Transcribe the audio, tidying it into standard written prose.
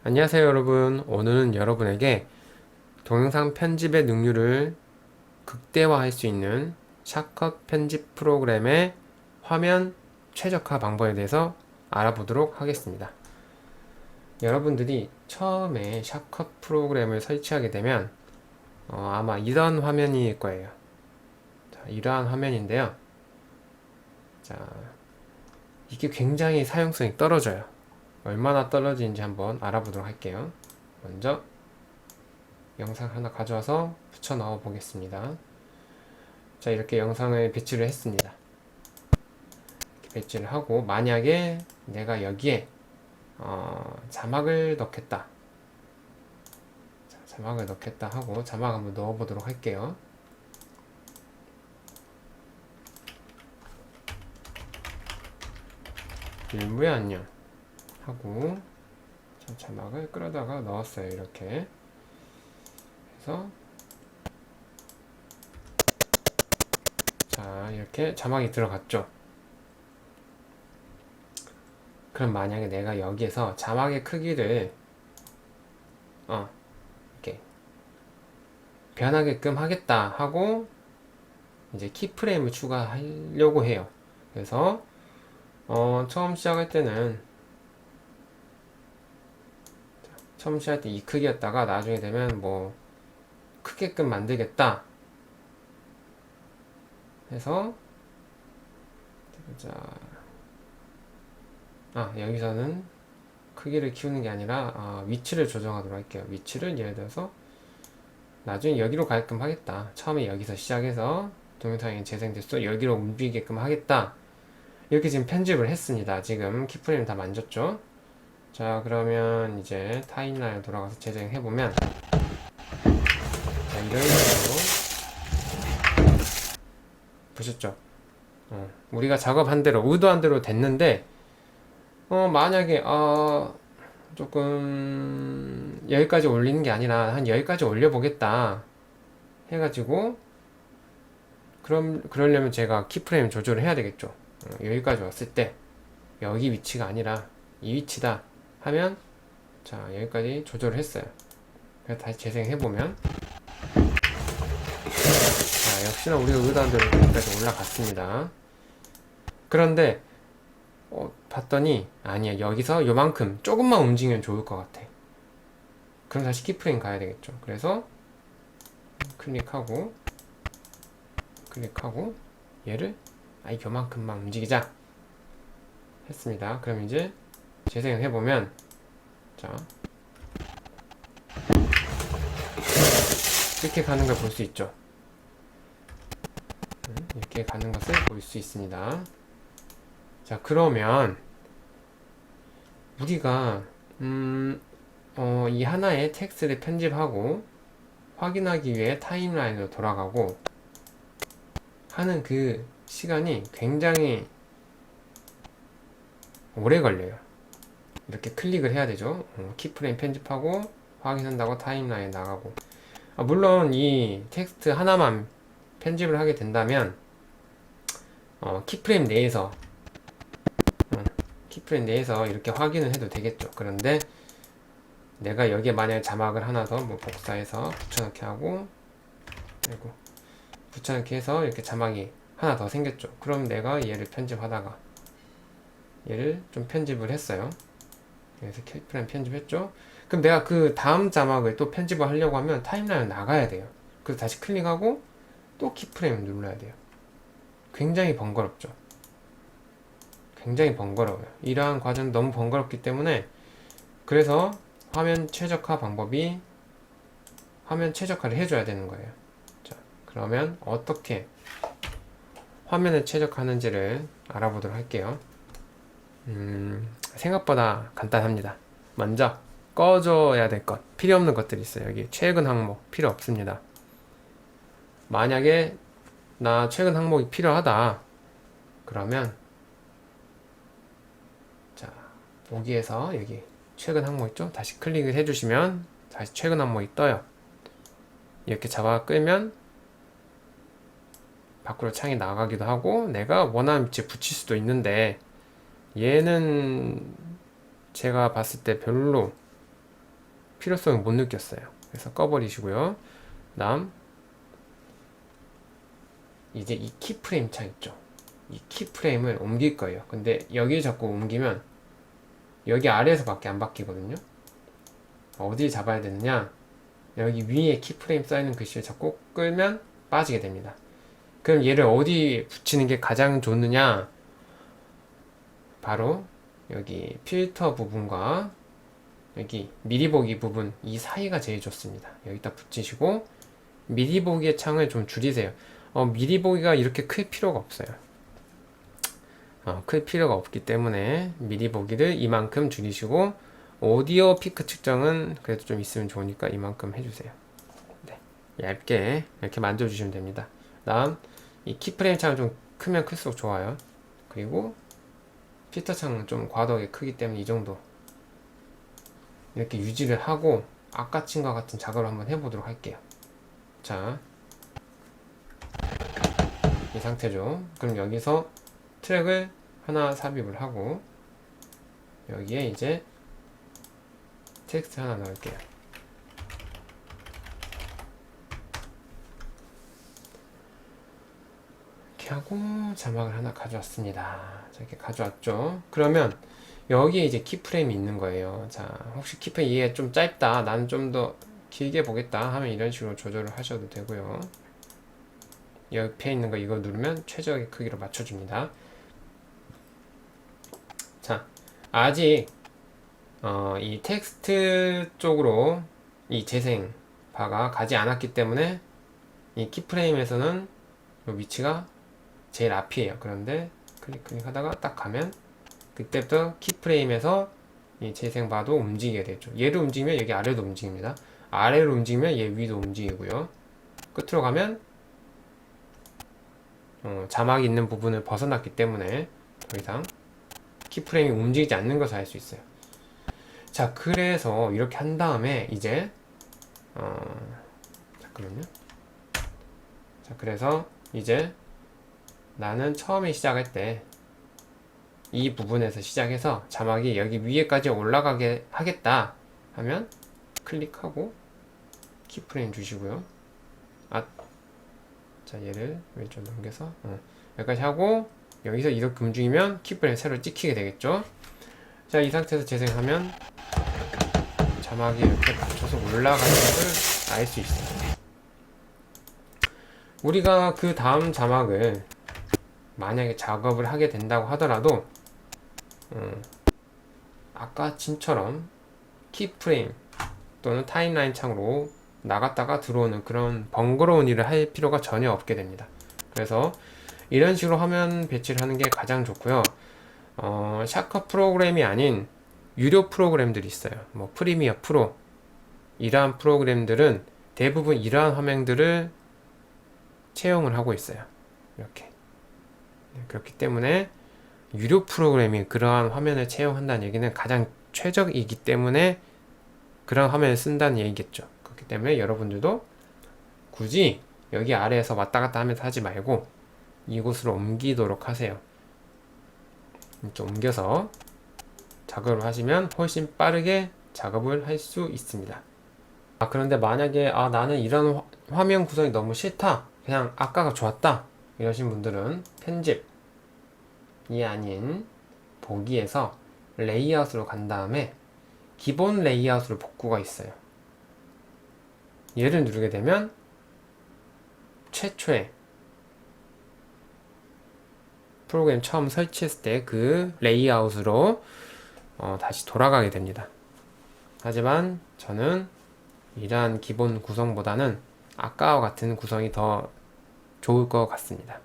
안녕하세요 여러분. 오늘은 여러분에게 동영상 편집의 능률을 극대화할 수 있는 샷컷 편집 프로그램의 화면 최적화 방법에 대해서 알아보도록 하겠습니다. 여러분들이 처음에 샷컷 프로그램을 설치하게 되면 아마 이런 화면일 거예요. 자, 이러한 화면인데요. 자, 이게 굉장히 사용성이 떨어져요. 얼마나 떨어지는지 한번 알아보도록 할게요. 먼저 영상 하나 가져와서 붙여 넣어 보겠습니다. 자, 이렇게 영상을 배치를 했습니다. 이렇게 배치를 하고, 만약에 내가 여기에 자막을 넣겠다. 자, 자막을 넣겠다 하고 자막 한번 넣어 보도록 할게요. 일부에 안녕 하고, 자, 자막을 끌어다가 넣었어요. 이렇게 해서, 자, 이렇게 자막이 들어갔죠. 그럼 만약에 내가 여기에서 자막의 크기를 이렇게 변하게끔 하겠다 하고 이제 키프레임을 추가하려고 해요. 그래서 처음 시작할 때는 이 크기였다가 나중에 되면 뭐 크게끔 만들겠다 해서, 자, 여기서는 크기를 키우는 게 아니라 위치를 조정하도록 할게요. 위치를 예를 들어서 나중에 여기로 가게끔 하겠다. 처음에 여기서 시작해서 동영상이 재생됐어 여기로 움직이게끔 하겠다. 이렇게 지금 편집을 했습니다. 지금 키프레임 다 만졌죠. 자, 그러면 이제 타임라인 돌아가서 재생해보면, 자, 이런 식으로 보셨죠? 우리가 작업한 대로, 의도한 대로 됐는데, 만약에 조금 여기까지 올리는 게 아니라 한 여기까지 올려보겠다 해가지고, 그러려면 제가 키프레임 조절을 해야 되겠죠. 여기까지 왔을 때 여기 위치가 아니라 이 위치다 하면, 자, 여기까지 조절을 했어요. 그래서 다시 재생해보면, 자, 역시나 우리가 의도한 대로 여기까지 올라갔습니다. 그런데 봤더니 아니야, 여기서 요만큼 조금만 움직이면 좋을 것 같아. 그럼 다시 키프레임 가야 되겠죠. 그래서 클릭하고 얘를 요만큼만 움직이자 했습니다. 그럼 이제 재생을 해보면, 자, 이렇게 가는 걸 볼 수 있죠. 이렇게 가는 것을 볼 수 있습니다. 자, 그러면 우리가 이 하나의 텍스트를 편집하고 확인하기 위해 타임라인으로 돌아가고 하는 그 시간이 굉장히 오래 걸려요. 이렇게 클릭을 해야 되죠. 키프레임 편집하고 확인한다고 타임라인 나가고. 물론 이 텍스트 하나만 편집을 하게 된다면 키프레임 내에서 이렇게 확인을 해도 되겠죠. 그런데 내가 여기에 만약에 자막을 하나 더 뭐 복사해서 붙여넣기 하고, 그리고 붙여넣기 해서 이렇게 자막이 하나 더 생겼죠. 그럼 내가 얘를 편집하다가 얘를 좀 편집을 했어요. 그래서 키프레임 편집했죠. 그럼 내가 그 다음 자막을 또 편집을 하려고 하면 타임라인을 나가야 돼요. 그래서 다시 클릭하고 또 키프레임을 눌러야 돼요. 굉장히 번거롭죠. 굉장히 번거로워요. 이러한 과정은 너무 번거롭기 때문에, 그래서 화면 최적화 방법이 화면 최적화를 해줘야 되는 거예요. 자, 그러면 어떻게 화면을 최적화하는지를 알아보도록 할게요. 생각보다 간단합니다. 먼저 꺼줘야 될 것, 필요 없는 것들이 있어요. 여기 최근 항목 필요 없습니다. 만약에 나 최근 항목이 필요하다 그러면, 자, 보기에서 여기 최근 항목 있죠? 다시 클릭을 해주시면 다시 최근 항목이 떠요. 이렇게 잡아 끌면 밖으로 창이 나가기도 하고, 내가 원하는 위치에 붙일 수도 있는데, 얘는 제가 봤을 때 별로 필요성을 못 느꼈어요. 그래서 꺼버리시고요. 다음 이제 이 키프레임 창 있죠. 이 키프레임을 옮길 거예요. 근데 여기 자꾸 옮기면 여기 아래에서밖에 안 바뀌거든요. 어디 잡아야 되느냐, 여기 위에 키프레임 써있는 글씨를 자꾸 끌면 빠지게 됩니다. 그럼 얘를 어디 붙이는 게 가장 좋느냐, 바로 여기 필터 부분과 여기 미리 보기 부분, 이 사이가 제일 좋습니다. 여기다 붙이시고 미리 보기의 창을 좀 줄이세요. 미리 보기가 이렇게 클 필요가 없어요. 클 필요가 없기 때문에 미리 보기를 이만큼 줄이시고, 오디오 피크 측정은 그래도 좀 있으면 좋으니까 이만큼 해주세요. 네, 얇게 이렇게 만져주시면 됩니다. 다음 이 키프레임 창은 좀 크면 클수록 좋아요. 그리고 필터 창은 좀 과도하게 크기 때문에 이 정도 이렇게 유지를 하고 아까 친과 같은 작업을 한번 해보도록 할게요. 자, 이 상태죠. 그럼 여기서 트랙을 하나 삽입을 하고 여기에 이제 텍스트 하나 넣을게요. 이렇게 하고 자막을 하나 가져왔습니다. 자, 이렇게 가져왔죠. 그러면 여기에 이제 키프레임이 있는 거예요. 자, 혹시 키프레임 이게 좀 짧다, 나는 좀 더 길게 보겠다 하면 이런 식으로 조절을 하셔도 되고요. 옆에 있는 거 이거 누르면 최적의 크기로 맞춰줍니다. 자, 아직 이 텍스트 쪽으로 이 재생 바가 가지 않았기 때문에 이 키프레임에서는 이 위치가 제일 앞이에요. 그런데 클릭 하다가 딱 가면 그때부터 키프레임에서 이 재생 바도 움직이게 되죠. 얘를 움직이면 여기 아래도 움직입니다. 아래로 움직이면 얘 위도 움직이고요. 끝으로 가면 자막이 있는 부분을 벗어났기 때문에 더 이상 키프레임이 움직이지 않는 것을 알 수 있어요. 자, 그래서 이렇게 한 다음에 이제 잠깐만요. 자, 그래서 이제 나는 처음에 시작할 때 이 부분에서 시작해서 자막이 여기 위에까지 올라가게 하겠다 하면 클릭하고 키프레임 주시고요. 자, 얘를 왼쪽 넘겨서 여기까지 하고 여기서 이렇게 움직이면 키프레임 새로 찍히게 되겠죠. 자, 이 상태에서 재생하면 자막이 이렇게 맞춰서 올라가는 것을 알 수 있어요. 우리가 그 다음 자막을 만약에 작업을 하게 된다고 하더라도 아까 진처럼 키프레임 또는 타임라인 창으로 나갔다가 들어오는 그런 번거로운 일을 할 필요가 전혀 없게 됩니다. 그래서 이런 식으로 화면 배치를 하는 게 가장 좋고요. 샤커 프로그램이 아닌 유료 프로그램들이 있어요. 뭐 프리미어 프로, 이러한 프로그램들은 대부분 이러한 화면들을 채용을 하고 있어요. 이렇게. 그렇기 때문에 유료 프로그램이 그러한 화면을 채용한다는 얘기는 가장 최적이기 때문에 그런 화면을 쓴다는 얘기겠죠. 그렇기 때문에 여러분들도 굳이 여기 아래에서 왔다 갔다 하면서 하지 말고 이곳으로 옮기도록 하세요. 좀 옮겨서 작업을 하시면 훨씬 빠르게 작업을 할 수 있습니다. 그런데 만약에 나는 이런 화면 구성이 너무 싫다, 그냥 아까가 좋았다 이러신 분들은 편집이 아닌 보기에서 레이아웃으로 간 다음에 기본 레이아웃으로 복구가 있어요. 얘를 누르게 되면 최초의 프로그램 처음 설치했을 때 그 레이아웃으로 다시 돌아가게 됩니다. 하지만 저는 이러한 기본 구성보다는 아까와 같은 구성이 더 좋을 것 같습니다.